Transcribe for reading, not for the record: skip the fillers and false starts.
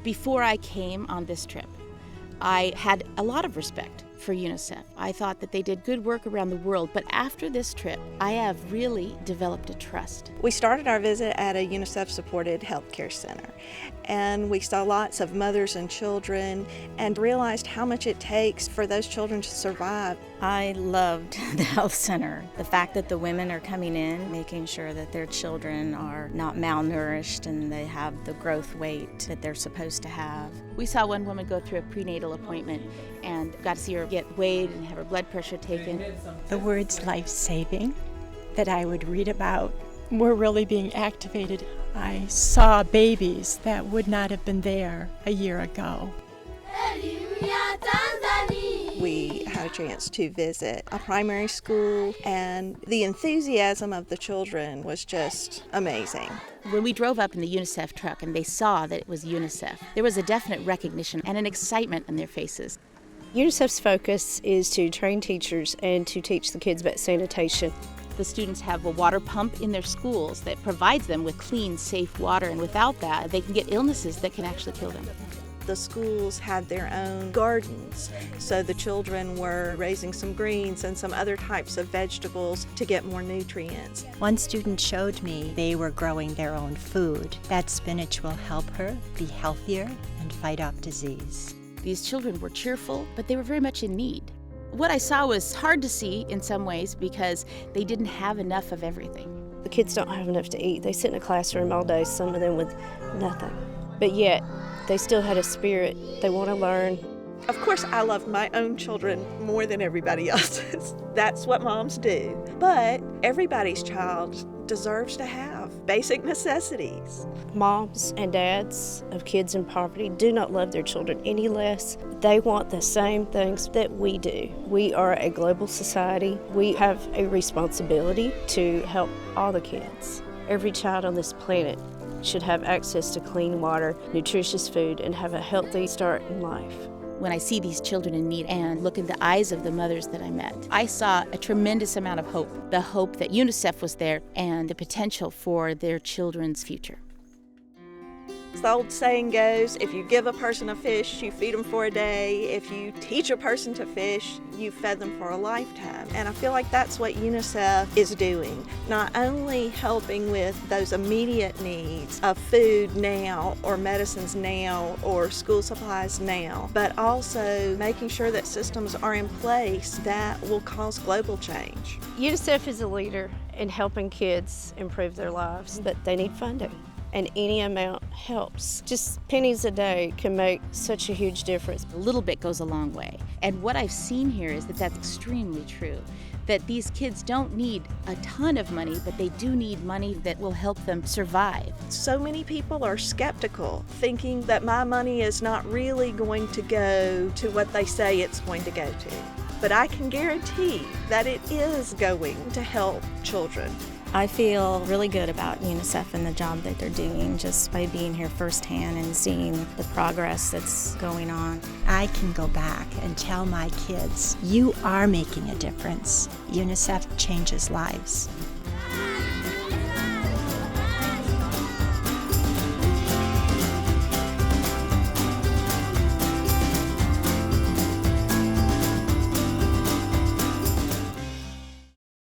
Before I came on this trip, I had a lot of respect for UNICEF. I thought that they did good work around the world, but after this trip, I have really developed a trust. We started our visit at a UNICEF-supported healthcare center, and we saw lots of mothers and children and realized how much it takes for those children to survive. I loved the health center. The fact that the women are coming in, making sure that their children are not malnourished and they have the growth weight that they're supposed to have. We saw one woman go through a prenatal appointment and got to see her get weighed and have her blood pressure taken. The words life-saving that I would read about were really being activated. I saw babies that would not have been there a year ago. We had a chance to visit a primary school, and the enthusiasm of the children was just amazing. When we drove up in the UNICEF truck and they saw that it was UNICEF, there was a definite recognition and an excitement in their faces. UNICEF's focus is to train teachers and to teach the kids about sanitation. The students have a water pump in their schools that provides them with clean, safe water, and without that, they can get illnesses that can actually kill them. The schools had their own gardens, so the children were raising some greens and some other types of vegetables to get more nutrients. One student showed me they were growing their own food. That spinach will help her be healthier and fight off disease. These children were cheerful, but they were very much in need. What I saw was hard to see in some ways because they didn't have enough of everything. The kids don't have enough to eat. They sit in a classroom all day, some of them with nothing. But yet, they still had a spirit. They want to learn. Of course, I love my own children more than everybody else's. That's what moms do. But everybody's child deserves to have basic necessities. Moms and dads of kids in poverty do not love their children any less. They want the same things that we do. We are a global society. We have a responsibility to help all the kids. Every child on this planet should have access to clean water, nutritious food, and have a healthy start in life. When I see these children in need and look in the eyes of the mothers that I met, I saw a tremendous amount of hope. The hope that UNICEF was there and the potential for their children's future. The old saying goes, if you give a person a fish, you feed them for a day. If you teach a person to fish, you fed them for a lifetime. And I feel like that's what UNICEF is doing. Not only helping with those immediate needs of food now, or medicines now, or school supplies now, but also making sure that systems are in place that will cause global change. UNICEF is a leader in helping kids improve their lives, but they need funding. And any amount helps. Just pennies a day can make such a huge difference. A little bit goes a long way. And what I've seen here is that that's extremely true. That these kids don't need a ton of money, but they do need money that will help them survive. So many people are skeptical, thinking that my money is not really going to go to what they say it's going to go to. But I can guarantee that it is going to help children. I feel really good about UNICEF and the job that they're doing just by being here firsthand and seeing the progress that's going on. I can go back and tell my kids, you are making a difference. UNICEF changes lives.